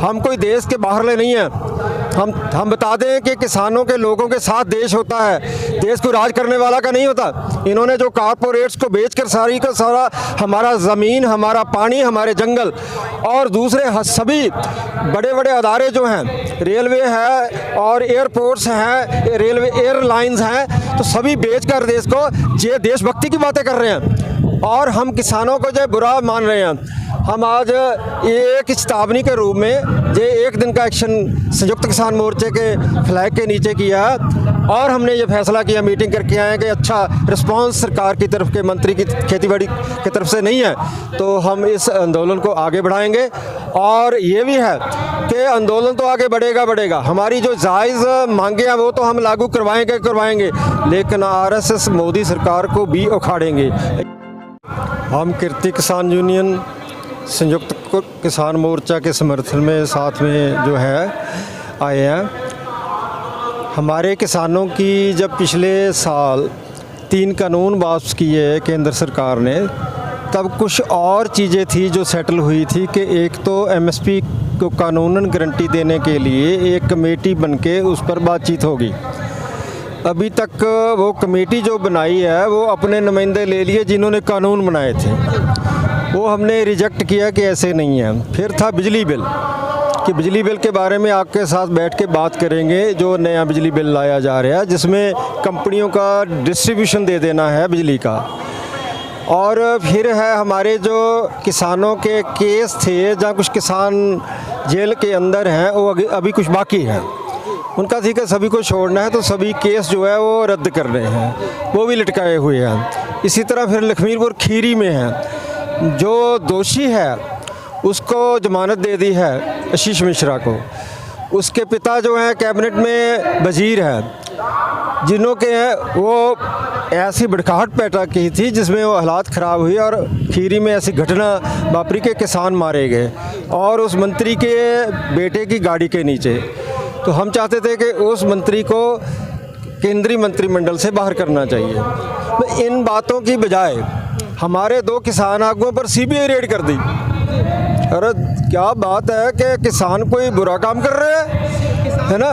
हम कोई देश के बाहरले नहीं हैं। हम बता दें कि किसानों के लोगों के साथ देश होता है, देश को राज करने वाला का नहीं होता। इन्होंने जो कॉरपोरेट्स को बेचकर सारी का सारा हमारा ज़मीन, हमारा पानी, हमारे जंगल और दूसरे सभी बड़े बड़े अदारे जो हैं, रेलवे है और एयरपोर्ट्स हैं, रेलवे एयरलाइंस हैं, तो सभी बेचकर देश को ये देशभक्ति की बातें कर रहे हैं और हम किसानों को जो बुरा मान रहे हैं। हम आज एक चेतावनी के रूप में ये एक दिन का एक्शन संयुक्त किसान मोर्चे के फ्लैग के नीचे किया और हमने ये फैसला किया, मीटिंग करके आए कि अच्छा रिस्पांस सरकार की तरफ के मंत्री की खेतीबाड़ी की तरफ से नहीं है, तो हम इस आंदोलन को आगे बढ़ाएंगे। और ये भी है कि आंदोलन तो आगे बढ़ेगा। हमारी जो जायज़ मांगे हैं वो तो हम लागू करवाएंगे, लेकिन आरएसएस मोदी सरकार को भी उखाड़ेंगे। हम कीर्ति किसान यूनियन संयुक्त किसान मोर्चा के समर्थन में साथ में जो है आए हैं। हमारे किसानों की जब पिछले साल 3 कानून वापस किए केंद्र सरकार ने, तब कुछ और चीज़ें थी जो सेटल हुई थी कि एक तो एमएसपी को कानूनन गारंटी देने के लिए एक कमेटी बनके उस पर बातचीत होगी। अभी तक वो कमेटी जो बनाई है वो अपने नुमाइंदे ले लिए जिन्होंने कानून बनाए थे, वो हमने रिजेक्ट किया कि ऐसे नहीं है। फिर था बिजली बिल, कि बिजली बिल के बारे में आपके साथ बैठ के बात करेंगे। जो नया बिजली बिल लाया जा रहा है जिसमें कंपनियों का डिस्ट्रीब्यूशन दे देना है बिजली का। और फिर है हमारे जो किसानों के केस थे, जहाँ कुछ किसान जेल के अंदर हैं, वो अभी कुछ बाकी हैं, उनका ठीक है सभी को छोड़ना है, तो सभी केस जो है वो रद्द कर रहे हैं, वो भी लटकाए हुए हैं। इसी तरह फिर लखीमपुर खीरी में है, जो दोषी है उसको जमानत दे दी है आशीष मिश्रा को। उसके पिता जो हैं कैबिनेट में वजीर हैं, जिन्हों के वो ऐसी भड़काहट पैदा की थी जिसमें वो हालात ख़राब हुई और खीरी में ऐसी घटना वापरी के किसान मारे गए और उस मंत्री के बेटे की गाड़ी के नीचे। तो हम चाहते थे कि उस मंत्री को केंद्रीय मंत्रिमंडल से बाहर करना चाहिए। तो इन बातों की बजाय हमारे 2 किसान आगुओं पर सीबीआई रेड कर दी। अरे क्या बात है कि किसान कोई बुरा काम कर रहे हैं, है ना।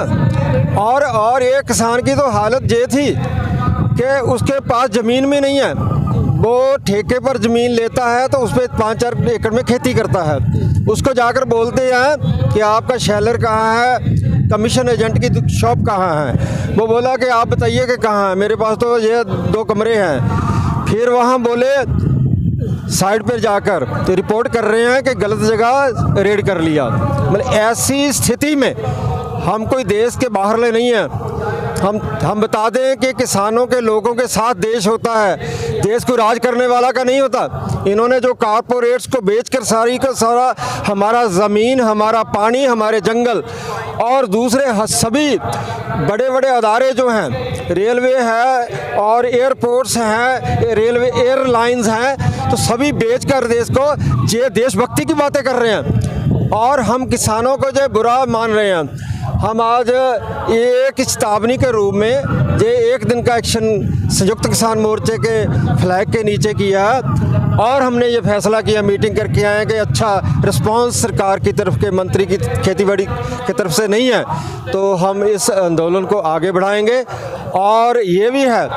और एक किसान की तो हालत ये थी कि उसके पास ज़मीन भी नहीं है, वो ठेके पर ज़मीन लेता है तो उस पर 5-4 एकड़ में खेती करता है। उसको जाकर बोलते हैं कि आपका शेलर कहाँ है, कमीशन एजेंट की शॉप कहाँ है। वो बोला कि आप बताइए कि कहाँ है, मेरे पास तो ये 2 कमरे हैं। फिर वहाँ बोले साइड पर जाकर तो रिपोर्ट कर रहे हैं कि गलत जगह रेड कर लिया। मतलब ऐसी स्थिति में हम कोई देश के बाहरले नहीं हैं। हम बता दें कि किसानों के लोगों के साथ देश होता है, देश को राज करने वाला का नहीं होता। इन्होंने जो कॉरपोरेट्स को बेचकर सारी का सारा हमारा ज़मीन, हमारा पानी, हमारे जंगल और दूसरे सभी बड़े बड़े अदारे जो हैं, रेलवे है और एयरपोर्ट्स हैं, रेलवे एयरलाइंस हैं, तो सभी बेचकर देश को ये देशभक्ति की बातें कर रहे हैं और हम किसानों को जो बुरा मान रहे हैं। हम आज एक चेतावनी के रूप में ये एक दिन का एक्शन संयुक्त किसान मोर्चे के फ्लैग के नीचे किया और हमने ये फैसला किया, मीटिंग करके आए कि अच्छा रिस्पांस सरकार की तरफ के मंत्री की खेतीबाड़ी की तरफ से नहीं है, तो हम इस आंदोलन को आगे बढ़ाएंगे। और ये भी है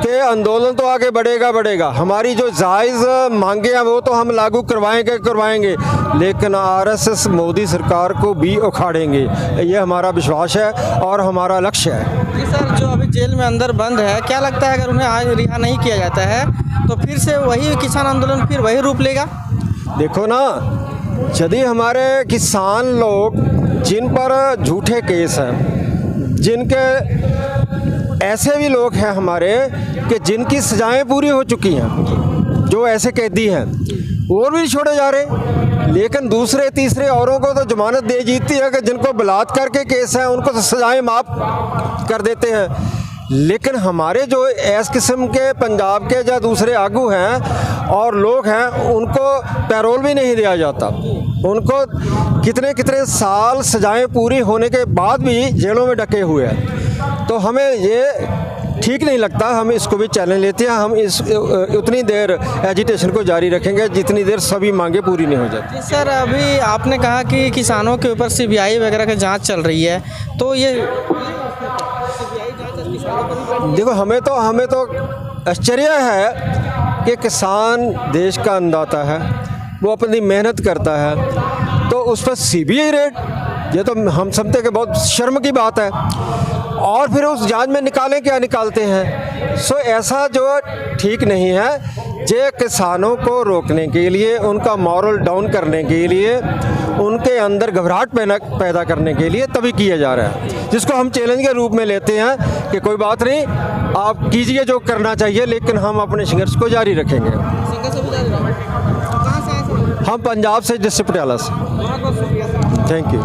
कि आंदोलन तो आगे बढ़ेगा। हमारी जो जायज़ मांगे हैं वो तो हम लागू करवाएंगे, लेकिन आरएसएस मोदी सरकार को भी उखाड़ेंगे। ये हमारा विश्वास है और हमारा लक्ष्य है। जी सर, जो अभी जेल में अंदर बंद है, क्या लगता है अगर उन्हें आज रिहा नहीं किया जाता है तो फिर से वही किसान आंदोलन फिर वही रूप लेगा? देखो ना, यदि हमारे किसान लोग जिन पर झूठे केस हैं, जिनके ऐसे भी लोग हैं हमारे कि जिनकी सजाएं पूरी हो चुकी हैं, जो ऐसे कैदी हैं और भी छोड़े जा रहे, लेकिन दूसरे तीसरे औरों को तो जमानत दे जीती है कि जिनको बलात्कार के केस हैं उनको तो सजाएं माफ़ कर देते हैं। लेकिन हमारे जो इस किस्म के पंजाब के या दूसरे आगू हैं और लोग हैं, उनको पैरोल भी नहीं दिया जाता। उनको कितने कितने साल सजाएं पूरी होने के बाद भी जेलों में डके हुए हैं। तो हमें ये ठीक नहीं लगता। हम इसको भी चैलेंज लेते हैं। हम इस उतनी देर एजिटेशन को जारी रखेंगे जितनी देर सभी मांगे पूरी नहीं हो जाती। जी सर, अभी आपने कहा कि किसानों के ऊपर सीबीआई वगैरह की जांच चल रही है, तो ये देखो, हमें तो आश्चर्य है कि किसान देश का अन्नदाता है, वो अपनी मेहनत करता है, तो उस पर सीबीआई रेड, ये तो हम समझते कि बहुत शर्म की बात है। और फिर उस जांच में निकालें क्या निकालते हैं। सो ऐसा जो ठीक नहीं है। जे किसानों को रोकने के लिए, उनका मॉरल डाउन करने के लिए, उनके अंदर घबराहट पैदा करने के लिए तभी किया जा रहा है, जिसको हम चैलेंज के रूप में लेते हैं कि कोई बात नहीं, आप कीजिए जो करना चाहिए, लेकिन हम अपने संघर्ष को जारी रखेंगे। हम पंजाब से, डिस्ट्रिक्ट पटियाला से। Thank you.